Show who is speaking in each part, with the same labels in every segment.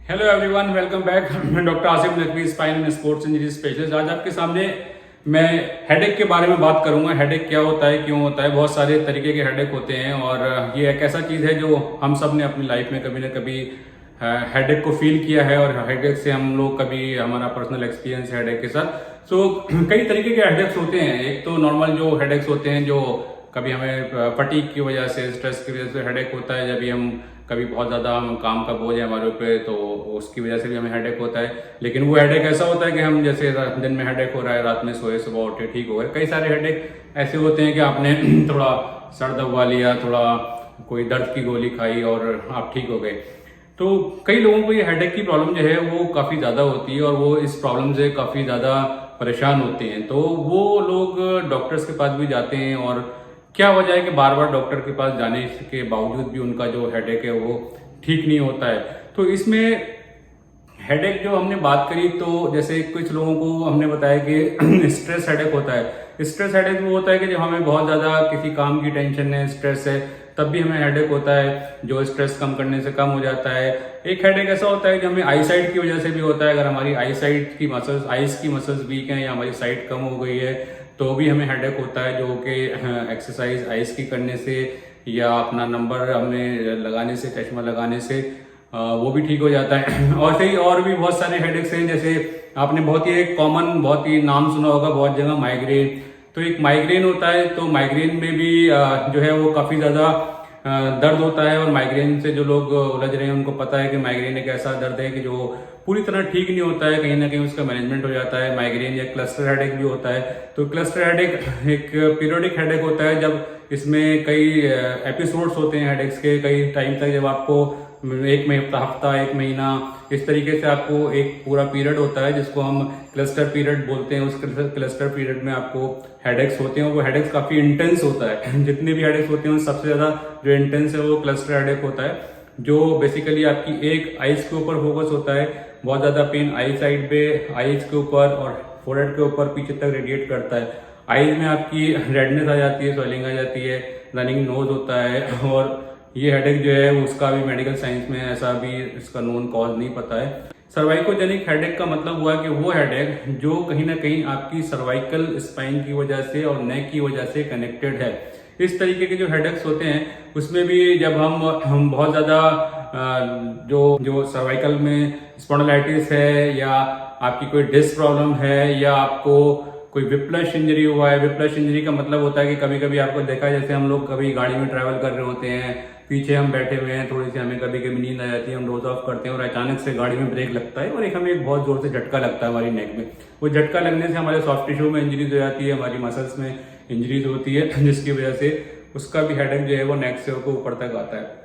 Speaker 1: Hello everyone, welcome back. मैं doctor Asif Naqvi, spine and sports injury specialist. आज आपके सामने मैं हेडेक के बारे में बात करूंगा। हेडेक क्या होता है, क्यों होता है। बहुत सारे तरीके के हेडेक होते हैं और ये एक ऐसा चीज़ है जो हम सब ने अपनी लाइफ में कभी ना कभी हेडेक को फील किया है और हेडेक से हम लोग कभी हमारा पर्सनल एक्सपीरियंस है हेडेक के साथ। सो कई तरीके के हेडेक्स होते हैं। एक तो नॉर्मल जो हेडेक्स होते हैं जो कभी हमें फटीक की वजह से, स्ट्रेस की वजह से हेडेक होता है। जब भी हम कभी बहुत ज़्यादा हम काम का बोझ है हमारे ऊपर तो उसकी वजह से भी हमें हेडेक होता है। लेकिन वो हेडेक ऐसा होता है कि हम जैसे दिन में हेडेक हो रहा है, रात में सोए, सुबह उठे ठीक हो गए। कई सारे हेडेक ऐसे होते हैं कि आपने थोड़ा सर दबवा लिया, थोड़ा कोई दर्द की गोली खाई और आप ठीक हो गए। तो कई लोगों को ये हेडेक की प्रॉब्लम जो है वो काफ़ी ज़्यादा होती है और वो इस प्रॉब्लम से काफ़ी ज़्यादा परेशान होते हैं। तो वो लोग डॉक्टर्स के पास भी जाते हैं और क्या वजह है कि बार बार डॉक्टर के पास जाने के बावजूद भी उनका जो हेडेक है वो ठीक नहीं होता है। तो इसमें हेडेक जो हमने बात करी, तो जैसे कुछ लोगों को हमने बताया कि स्ट्रेस हेडेक होता है। स्ट्रेस हेडेक वो होता है कि जब हमें बहुत ज़्यादा किसी काम की टेंशन है, स्ट्रेस है, तब भी हमें हेडेक होता है, जो स्ट्रेस कम करने से कम हो जाता है। एक हेडेक ऐसा होता है कि हमें आई साइट की वजह से भी होता है। अगर हमारी आई साइट की मसल्स, आइज की मसल्स वीक हैं या हमारी साइट कम हो गई है तो भी हमें हेडेक होता है, जो कि एक्सरसाइज आइज की करने से या अपना नंबर हमें लगाने से, चश्मा लगाने से वो भी ठीक हो जाता है। और सही और भी बहुत सारे हेडेक्स हैं। जैसे आपने बहुत ही एक कॉमन, बहुत ही नाम सुना होगा बहुत जगह, माइग्रेन। तो एक माइग्रेन होता है, तो माइग्रेन में भी जो है वो काफ़ी ज़्यादा दर्द होता है। और माइग्रेन से जो लोग उलझ रहे हैं उनको पता है कि माइग्रेन एक ऐसा दर्द है कि जो पूरी तरह ठीक नहीं होता है, कहीं ना कहीं उसका मैनेजमेंट हो जाता है। माइग्रेन या क्लस्टर हेडेक भी होता है। तो क्लस्टर हेडेक एक पीरियोडिक हेडेक होता है, जब इसमें कई एपिसोड्स होते हैं हेडेक्स के, कई टाइम तक, जब आपको एक हफ्ता, एक महीना, इस तरीके से आपको एक पूरा पीरियड होता है जिसको हम क्लस्टर पीरियड बोलते हैं। उस क्लस्टर पीरियड में आपको हेडेक्स होते हैं। वो हेडेक्स काफ़ी इंटेंस होता है। जितने भी हेडेक्स होते हैं सबसे ज़्यादा जो इंटेंस है वो क्लस्टर हेडेक होता है, जो बेसिकली आपकी एक आइज के ऊपर फोकस होता है। बहुत ज़्यादा पेन आई साइड पे, आइज के ऊपर और फोरहेड के ऊपर पीछे तक रेडिएट करता है। आइज में आपकी रेडनेस आ जाती है, स्वेलिंग आ जाती है, रनिंग नोज होता है। और ये हेडेक जो है उसका भी मेडिकल साइंस में ऐसा भी इसका नोन कॉज नहीं पता है। सर्वाइकोजेनिक हेडेक का मतलब हुआ कि वो हेडेक जो कहीं ना कहीं आपकी सर्वाइकल स्पाइन की वजह से और नेक की वजह से कनेक्टेड है। इस तरीके के जो हेडेक्स होते हैं उसमें भी जब हम बहुत ज़्यादा जो सर्वाइकल में स्पॉन्डिलाइटिस है या आपकी कोई डिस्क प्रॉब्लम है या आपको कोई विप्लश इंजरी हुआ है। विप्लश इंजरी का मतलब होता है कि कभी कभी आपको देखा है, जैसे हम लोग कभी गाड़ी में ट्रैवल कर रहे होते हैं, पीछे हम बैठे हुए हैं, थोड़ी सी हमें कभी कभी नींद आ जाती है, हम डोज ऑफ करते हैं और अचानक से गाड़ी में ब्रेक लगता है और हमें एक बहुत जोर से झटका लगता है हमारी नेक में। वो झटका लगने से हमारे सॉफ्ट टिश्यू में इंजरीज हो जाती है, हमारी मसल्स में इंजरीज होती है, जिसकी वजह से उसका भी हेडेक जो है वो नेक से होकर ऊपर तक आता है।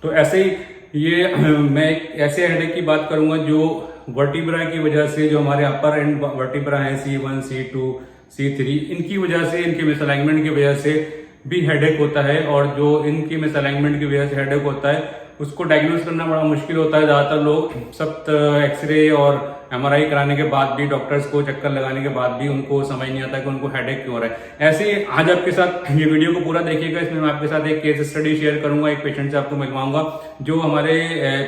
Speaker 1: तो ऐसे ही ये मैं एक ऐसे हेडेक की बात करूंगा जो वर्टिब्रा की वजह से, जो हमारे अपर एंड वर्टिब्रा है, C1, C2, C3, इनकी वजह से, इनके मिसअलाइनमेंट की वजह से भी हेडेक होता है। और जो इनकी मिसअलाइनमेंट की वजह से हेडेक होता है उसको डायग्नोस करना बड़ा मुश्किल होता है। ज़्यादातर लोग सब एक्सरे और MRI कराने के बाद भी, डॉक्टर्स को चक्कर लगाने के बाद भी उनको समझ नहीं आता कि उनको हेडेक क्यों हो रहा है। ऐसे ही आज आपके साथ ये वीडियो को पूरा देखिएगा। इसमें मैं आपके साथ एक केस स्टडी शेयर करूंगा, एक पेशेंट से आपको मिलवाऊंगा जो हमारे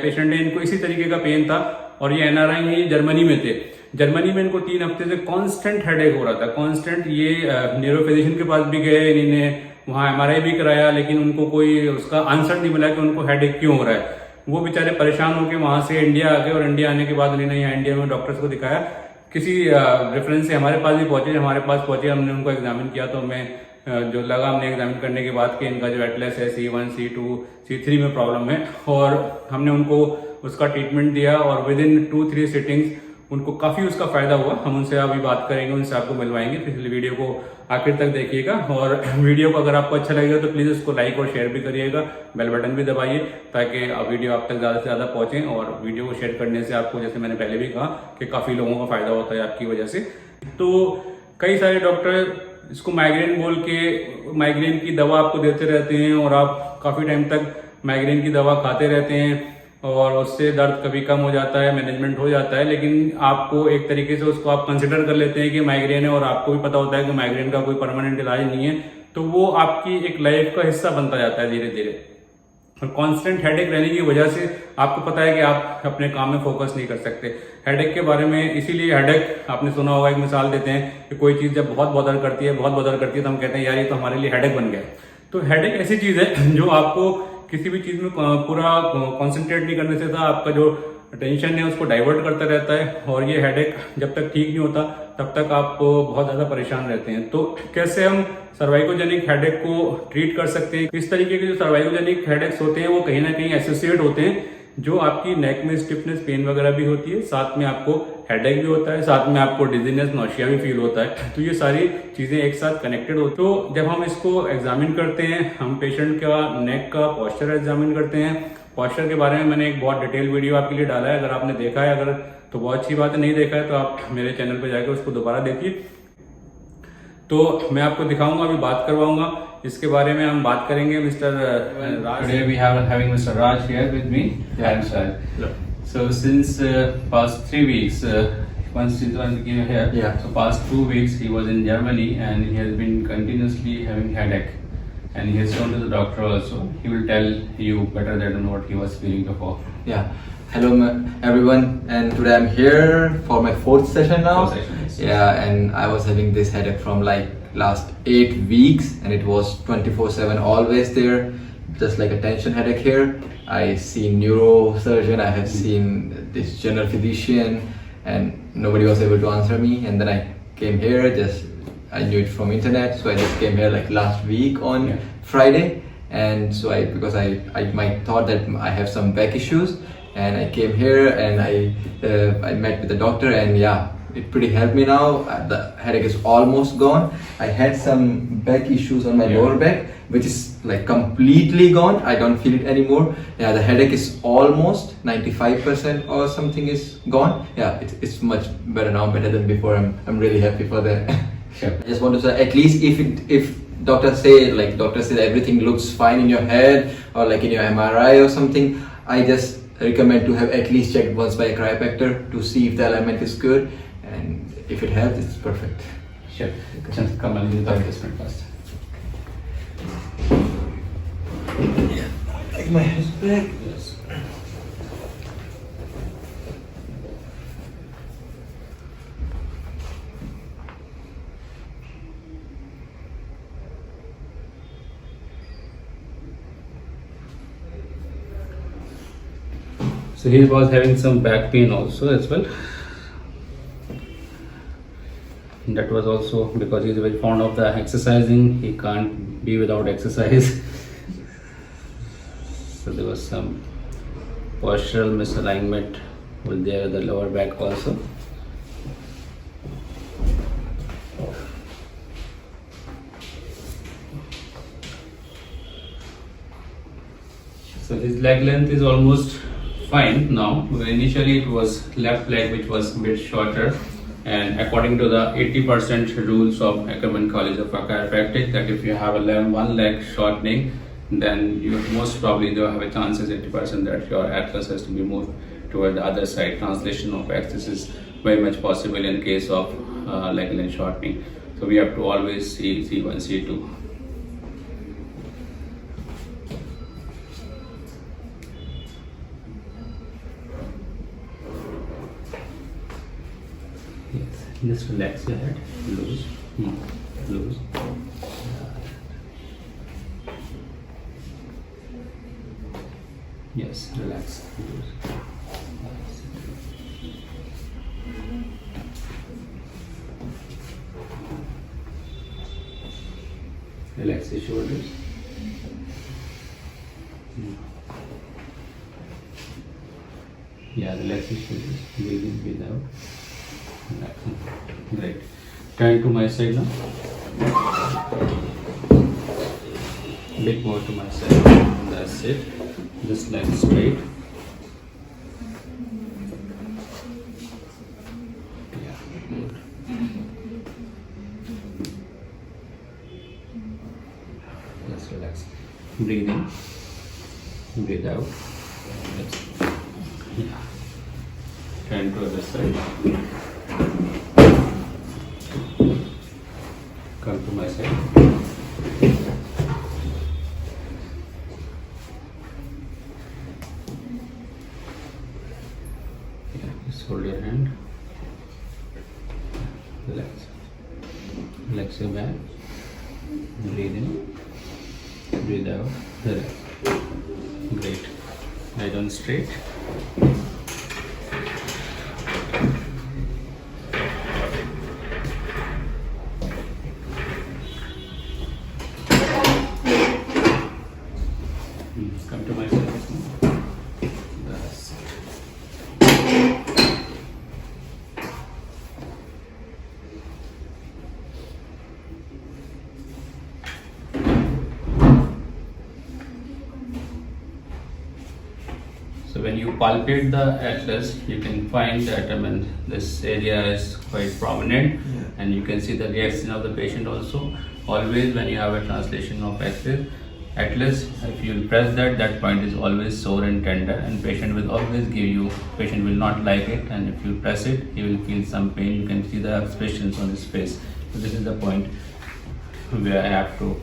Speaker 1: पेशेंट है, इनको इसी तरीके का पेन था और ये NRI है, जर्मनी में थे। जर्मनी में इनको 3 हफ्ते से कांस्टेंट हेडेक हो रहा था, कांस्टेंट। ये न्यूरो फिजिशियन के पास भी गए, इन्होंने वहाँ MRI भी कराया, लेकिन उनको कोई उसका आंसर नहीं मिला कि उनको हेडेक क्यों हो रहा है। वो बेचारे परेशान होकर वहां से इंडिया आ गए और इंडिया आने के बाद उन्होंने यहाँ इंडिया में डॉक्टर्स को दिखाया। किसी रेफरेंस से हमारे पास भी पहुंचे, हमारे पास पहुंचे, हमने उनको एग्जामिन किया तो मैं जो लगा हमने एग्जामिन करने के बाद कि इनका जो एटलस है C1, C2, C3 में प्रॉब्लम है। और हमने उनको उसका ट्रीटमेंट दिया और विद इन 2-3 सिटिंग्स उनको काफ़ी उसका फायदा हुआ। हम उनसे अभी बात करेंगे, उनसे आपको मिलवाएंगे। तो इसलिए वीडियो को आखिर तक देखिएगा और वीडियो को अगर आपको अच्छा लगेगा तो प्लीज़ उसको लाइक और शेयर भी करिएगा, बेल बटन भी दबाइए ताकि वीडियो आप तक ज़्यादा से ज़्यादा पहुँचे। और वीडियो को शेयर करने से आपको, जैसे मैंने पहले भी कहा, कि काफ़ी लोगों का फायदा होता है आपकी वजह से। तो कई सारे डॉक्टर इसको माइग्रेन बोल के माइग्रेन की दवा आपको देते रहते हैं और आप काफ़ी टाइम तक माइग्रेन की दवा खाते रहते हैं और उससे दर्द कभी कम हो जाता है, मैनेजमेंट हो जाता है। लेकिन आपको एक तरीके से उसको आप कंसिडर कर लेते हैं कि माइग्रेन है और आपको भी पता होता है कि माइग्रेन का कोई परमानेंट इलाज नहीं है, तो वो आपकी एक लाइफ का हिस्सा बनता जाता है धीरे धीरे। और कांस्टेंट हेडेक रहने की वजह से आपको पता है कि आप अपने काम में फोकस नहीं कर सकते। हेडेक के बारे में, इसीलिए हेडेक आपने सुना होगा, एक मिसाल देते हैं कि कोई चीज़ जब बहुत बदर करती है तो हम कहते हैं यार ये तो हमारे लिए हेडेक बन गया। तो हेडेक ऐसी चीज़ है जो आपको किसी भी चीज़ में पूरा कॉन्सेंट्रेट नहीं करने से था, आपका जो टेंशन है उसको डाइवर्ट करता रहता है, और ये हेडेक जब तक ठीक नहीं होता तब तक आप बहुत ज़्यादा परेशान रहते हैं। तो कैसे हम सर्वाइकोजेनिक हेडेक को ट्रीट कर सकते हैं? इस तरीके के जो सर्वाइकोजेनिक हेडेक्स होते हैं वो कहीं ना कहीं एसोसिएट होते हैं, जो आपकी नेक में स्टिफनेस, पेन वगैरह भी होती है, साथ में आपको हेडेक भी होता है, साथ में आपको डिजीनेस, नौशिया भी फील होता है। तो ये सारी चीज़ें एक साथ कनेक्टेड होती है। तो जब हम इसको एग्जामिन करते हैं, हम पेशेंट का नेक का पॉस्चर एग्जामिन करते हैं। पॉस्चर के बारे में मैंने एक बहुत डिटेल वीडियो आपके लिए डाला है, अगर आपने देखा है अगर तो बहुत अच्छी बात है, नहीं देखा है तो आप मेरे चैनल पर जाकर उसको दोबारा देखिए। तो मैं आपको दिखाऊंगा, अभी बात करवाऊंगा इसके बारे में। हम बात करेंगे mister Raj.
Speaker 2: Today we have having Mr. Raj here with me. And so since past 3 weeks, once he came here, so past 2 weeks he was in Germany and he has been continuously having headache, and he has shown to the doctor also. He will tell you better than what he was feeling before.
Speaker 3: Yeah. Hello everyone, and today I'm here for my fourth session now.
Speaker 2: Fourth session, yes.
Speaker 3: Yeah, and I was having this headache from like last 8 weeks, and it was 24/7 always there, just like a tension headache here. I seen neurosurgeon, I have seen this general physician, and nobody was able to answer me. And then I came here, I knew it from internet, so I just came here like last week on Friday. And so because I might thought that I have some back issues, and I came here and I met with the doctor, and yeah, it pretty helped me now. The headache is almost gone. I had some back issues on my lower back, which is like completely gone. I don't feel it anymore. Yeah, the headache is almost 95% or something is gone. Yeah, it's much better now, better than before. I'm really happy for that.
Speaker 2: Sure.
Speaker 3: I just want to say, at least if doctor says everything looks fine in your head or like in your MRI or something, I just recommend to have at least checked once by a chiropractor to see if the alignment is good, and if it helps, it's perfect.
Speaker 2: Sure. Just come and do the adjustment first.
Speaker 3: Take my head back.
Speaker 2: Yes. So he was having some back pain also as well. That was also because he is very fond of the exercising. He can't be without exercise. So there was some postural misalignment with the lower back also. So his leg length is almost fine now. Initially it was left leg which was a bit shorter, and according to the 80% rules of Ackerman College of Chiropractic, that if you have one leg shortening, then you most probably do have a chances 80% that your atlas has to be moved toward the other side. Translation of X, this is very much possible in case of leg length shortening. So we have to always see C1, C2. Just relax your head, loose, loose. Yes, relax, loose. Relax your shoulders. Yeah, relax your shoulders. Breathe in, breathe out. Right. Turn to my side now. Bit more to my side. That's it. Just leg straight. Yeah, good. Just relax. Breathe in. Breathe out. Yeah. Turn to other side. Come to my side. Relax your back. Breathe in. Breathe out. Relax. Great. Lie down straight. Come to my side. That's it. So when you palpate the atlas, you can find that this area is quite prominent, and you can see the reaction of the patient also. Always when you have a translation of atlas, if you press that point is always sore and tender, and patient will always patient will not like it, and if you press it, he will feel some pain. You can see the expressions on his face. So this is the point where I have to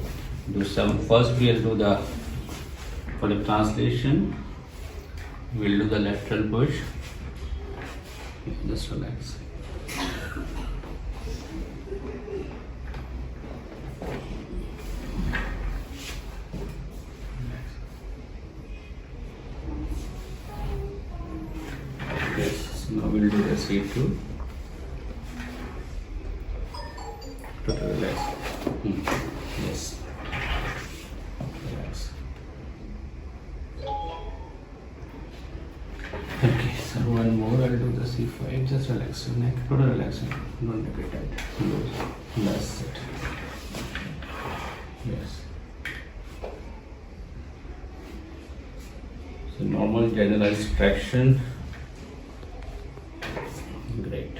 Speaker 2: do some. First we'll do for the translation. We'll do the lateral push. Just relax. Yes, now we'll do the C2. Total relax. Yes. Relax. Okay, so one more. I'll do the C5. Just relax your neck. Total relaxation. Don't make it tight. Good. That's it. Yes. So normal generalized traction. Great.